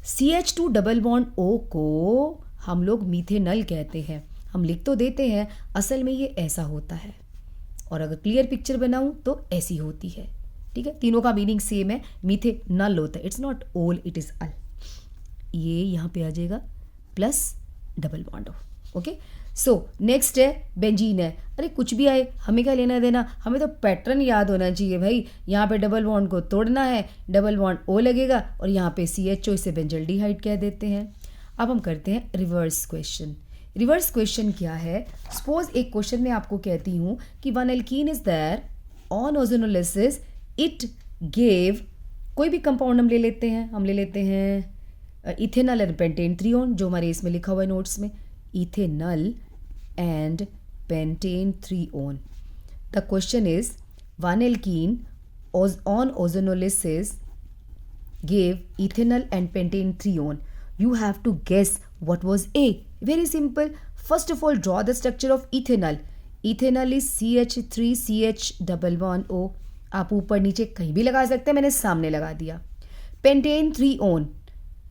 CH2 डबल बॉन्ड ओ को हम लोग मीथेनल कहते हैं। हम लिख तो देते हैं, असल में ये ऐसा होता है, और अगर क्लियर पिक्चर बनाऊं तो ऐसी होती है। ठीक है, तीनों का मीनिंग सेम है, मीथेनल होता है, इट्स नॉट ओल इट इज अल। ये यहाँ पे आ जाएगा प्लस डबल बॉन्ड हो। ओके, सो नेक्स्ट है बेंजीन है। अरे कुछ भी आए, हमें क्या लेना देना, हमें तो पैटर्न याद होना चाहिए भाई। यहाँ पे डबल बॉन्ड को तोड़ना है, डबल बॉन्ड ओ लगेगा, और यहाँ पे CHO, इसे बेंजल्डिहाइड कह देते हैं। अब हम करते हैं रिवर्स क्वेश्चन। रिवर्स क्वेश्चन क्या है, सपोज एक क्वेश्चन में आपको कहती हूँ कि one alkene is there on ozonolysis it gave, कोई भी कंपाउंड हम ले लेते हैं इथेनल एंड पेंटेन 3 ऑन, जो हमारे इसमें लिखा हुआ है नोट्स में, ethanal and pentane 3 on. The question is one alkene on ozonolysis gave ethanol and pentane 3 on. You have to guess what was A. Very simple. First of all, draw the structure of ethanol. Ethanol is CH3 CH double bond O. आप ऊपर नीचे कहीं भी लगा सकते हैं, मैंने सामने लगा दिया। Pentane 3 on.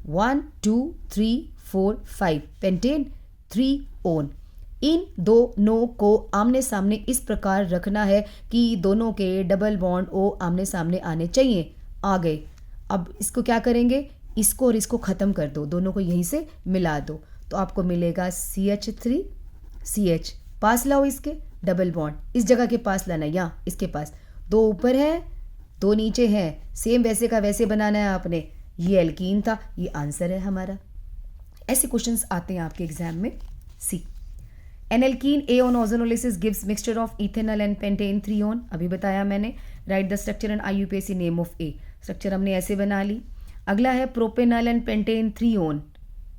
1 2 3 4 5 pentane 3 on. इन दोनों को आमने सामने इस प्रकार रखना है कि दोनों के डबल बॉन्ड ओ आमने सामने आने चाहिए। आ गए। अब इसको क्या करेंगे, इसको और इसको ख़त्म कर दो, दोनों को यहीं से मिला दो, तो आपको मिलेगा CH3 CH, पास लाओ इसके डबल बॉन्ड इस जगह के पास लाना, यहाँ इसके पास, दो ऊपर है दो नीचे हैं, सेम वैसे का वैसे बनाना है आपने। ये एल्कीन था, ये आंसर है हमारा। ऐसे क्वेश्चंस आते हैं आपके एग्जाम में। C N alkene A on ozonolysis gives mixture of ethanol and pentane 3 on, अभी बताया मैंने। Right the structure and IUPAC name of A, structure हमने ऐसे बना ली। अगला है propanal and pentane 3 on,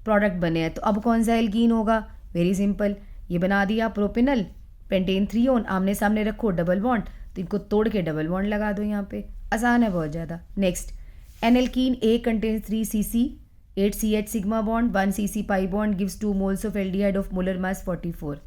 product बने हैं, तो अब कौन सा एल्कीन होगा, वेरी सिंपल, ये बना दिया प्रोपेनल, पेंटेन 3 ऑन, आमने सामने रखो डबल बॉन्ड, तो इनको तोड़ के डबल बॉन्ड लगा दो यहाँ पे, आसान है बहुत ज़्यादा। Next N alkene A contains 3 CC 8 CH sigma bond 1 CC pi bond gives 2 moles of aldehyde of molar mass 44।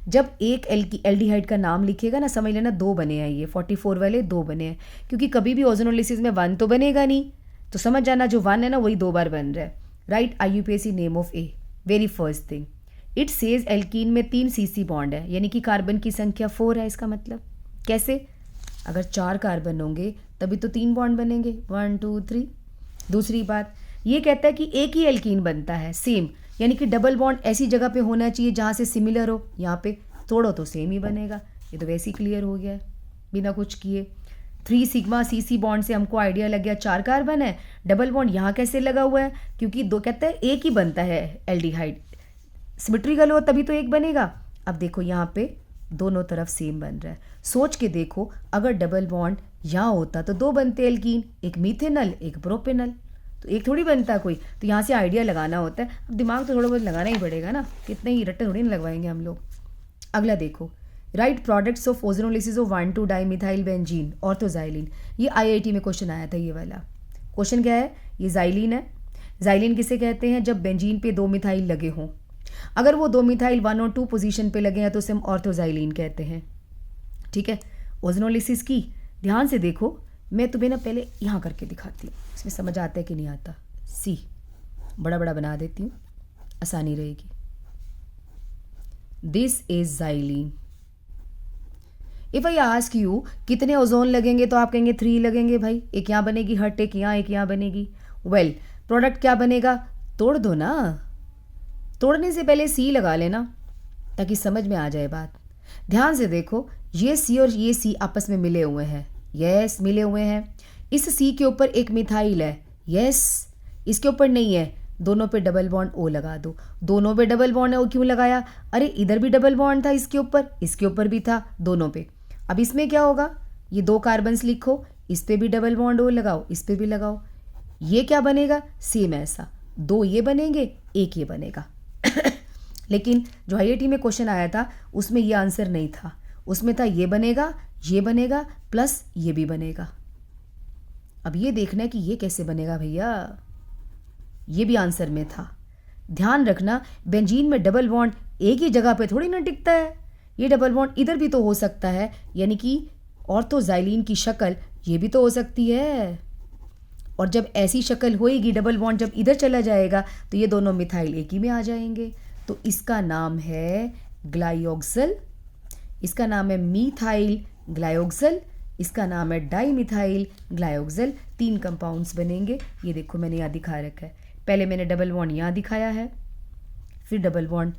जब एक एल्डिहाइड का नाम लिखेगा ना, समझ लेना दो बने हैं, ये 44 वाले दो बने हैं, क्योंकि कभी भी ओजोनोलिसिस में 1 तो बनेगा नहीं, तो समझ जाना जो 1 है ना वही 2 बार बन रहा है। Right IUPAC name of A, very first thing it says alkene में 3 CC बॉन्ड है, यानी कि कार्बन की संख्या 4 है। इसका मतलब कैसे, अगर 4 कार्बन होंगे तभी तो 3 बॉन्ड बनेंगे, 1 2 3। दूसरी बात ये कहता है कि एक ही एल्कीन बनता है सेम, यानी कि डबल बॉन्ड ऐसी जगह पे होना चाहिए जहाँ से सिमिलर हो, यहाँ पे तोड़ो तो सेम ही बनेगा। ये तो वैसे ही क्लियर हो गया है बिना कुछ किए। 3 सिग्मा CC बॉन्ड से हमको आइडिया लग गया 4 कार्बन है, डबल बॉन्ड यहाँ कैसे लगा हुआ है, क्योंकि दो कहता है एक ही बनता है एल्डिहाइड, सिमेट्रिकल हो तभी तो एक बनेगा। अब देखो यहाँ पे दोनों तरफ सेम बन रहा है, सोच के देखो अगर डबल बॉन्ड यहाँ होता तो 2 बनते एल्कीन, एक मीथेनल एक प्रोपेनल, तो एक थोड़ी बनता कोई, तो यहाँ से आइडिया लगाना होता है। अब दिमाग तो थोड़ा बहुत लगाना ही पड़ेगा ना, कितने ही रट्टे थोड़ी ना लगवाएंगे हम लोग। अगला देखो, right products of ozonolysis of 1 2 dimethyl benzene ऑर्थोजाइलिन, ये IIT में क्वेश्चन आया था। ये वाला क्वेश्चन क्या है, ये जाइलिन है। जाइलिन किसे कहते हैं, जब बेंजीन पे 2 मिथाइल लगे हों, अगर वो 2 मिथाइल 1 और 2 पोजीशन पे लगे हैं तो उसे हम ऑर्थोजाइलिन कहते हैं। ठीक है, ओजोनोलिसिस की ध्यान से देखो, मैं तुम्हें ना पहले यहाँ करके दिखाती हूँ, इसमें समझ आता है कि नहीं आता। सी बड़ा बड़ा बना देती हूँ, आसानी रहेगी। This is xylene. If I ask you कितने ओजोन लगेंगे तो आप कहेंगे 3 लगेंगे भाई, एक यहाँ बनेगी हट, एक यहाँ बनेगी। वेल प्रोडक्ट क्या बनेगा, तोड़ दो ना, तोड़ने से पहले C लगा लेना ताकि समझ में आ जाए बात। ध्यान से देखो, ये C और ये C आपस में मिले हुए हैं, यस मिले हुए हैं। इस C के ऊपर एक मिथाइल है, यस, इसके ऊपर नहीं है, दोनों पे डबल बॉन्ड O लगा दो। दोनों पे डबल बॉन्ड O क्यों लगाया? अरे इधर भी डबल बॉन्ड था इसके ऊपर भी था, दोनों पे। अब इसमें क्या होगा, ये 2 कार्बन्स लिखो, इस पे भी डबल बॉन्ड O लगाओ, इस पे भी लगाओ। ये क्या बनेगा? सेम ऐसा, 2 ये बनेंगे, 1 ये बनेगा। लेकिन जो IIT में क्वेश्चन आया था उसमें ये आंसर नहीं था, उसमें था ये बनेगा प्लस ये भी बनेगा। अब ये देखना है कि ये कैसे बनेगा भैया, ये भी आंसर में था। ध्यान रखना, बेंजीन में डबल बॉन्ड एक ही जगह पे थोड़ी ना टिकता है, ये डबल बॉन्ड इधर भी तो हो सकता है, यानी कि ऑर्थोजाइलीन की शक्ल ये भी तो हो सकती है। और जब ऐसी शक्ल होएगी, डबल बॉन्ड जब इधर चला जाएगा तो ये दोनों मिथाइल एक ही में आ जाएंगे। तो इसका नाम है ग्लाइऑक्सल, इसका नाम है मीथाइल ग्लाइऑक्सल, इसका नाम है डाईमिथाइल ग्लाइऑक्सल। 3 कंपाउंड्स बनेंगे। ये देखो मैंने यहाँ दिखा रखा है, पहले मैंने डबल बॉन्ड यहाँ दिखाया है, फिर डबल बॉन्ड,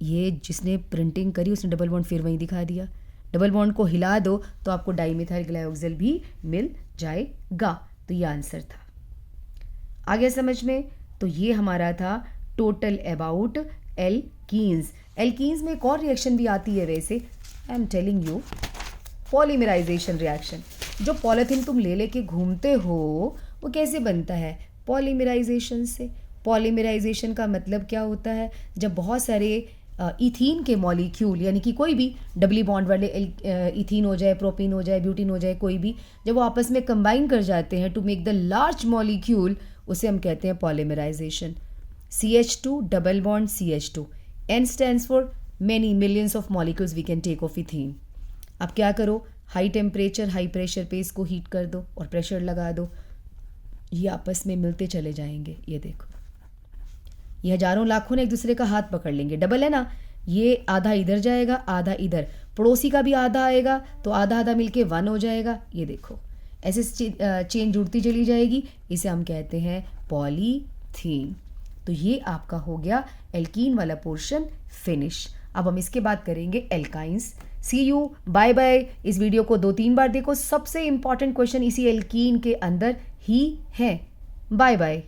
ये जिसने प्रिंटिंग करी उसने डबल बॉन्ड फिर वहीं दिखा दिया। डबल बॉन्ड को हिला दो तो आपको डाईमिथाइल ग्लाइऑक्सल भी मिल जाएगा। तो ये आंसर था। आगे समझ में? तो ये हमारा था टोटल अबाउट एल्कीन्स। एल्कीन्स में एक और रिएक्शन भी आती है वैसे, I am telling you, polymerization reaction. जो पॉलीथीन तुम ले लेके घूमते हो वो कैसे बनता है? पॉलीमराइजेशन से। पॉलीमराइजेशन का मतलब क्या होता है? जब बहुत सारे इथीन के मॉलिक्यूल, यानी कि कोई भी डबली बॉन्ड वाले इथीन हो जाए, प्रोपीन हो जाए, ब्यूटीन हो जाए, कोई भी, जब वो आपस में कंबाइन कर जाते हैं to make the large molecule, उसे हम कहते हैं polymerization. CH2 double bond CH2, N stands for many millions of molecules we can take of ethene। अब क्या करो, हाई टेम्परेचर हाई प्रेशर पे इसको हीट कर दो और प्रेशर लगा दो, ये आपस में मिलते चले जाएंगे। ये देखो, ये हजारों लाखों ने एक दूसरे का हाथ पकड़ लेंगे, डबल है ना, ये आधा इधर जाएगा आधा इधर, पड़ोसी का भी आधा आएगा तो आधा आधा मिलके 1 हो जाएगा। ये देखो ऐसे चेन जुड़ती चली जाएगी, इसे हम कहते हैं पॉलीथीन। तो ये आपका हो गया एल्कीन वाला पोर्शन फिनिश। अब हम इसके बाद करेंगे alkynes. See you, bye bye. इस वीडियो को 2-3 बार देखो, सबसे इंपॉर्टेंट क्वेश्चन इसी एल्कीन के अंदर ही है। Bye bye.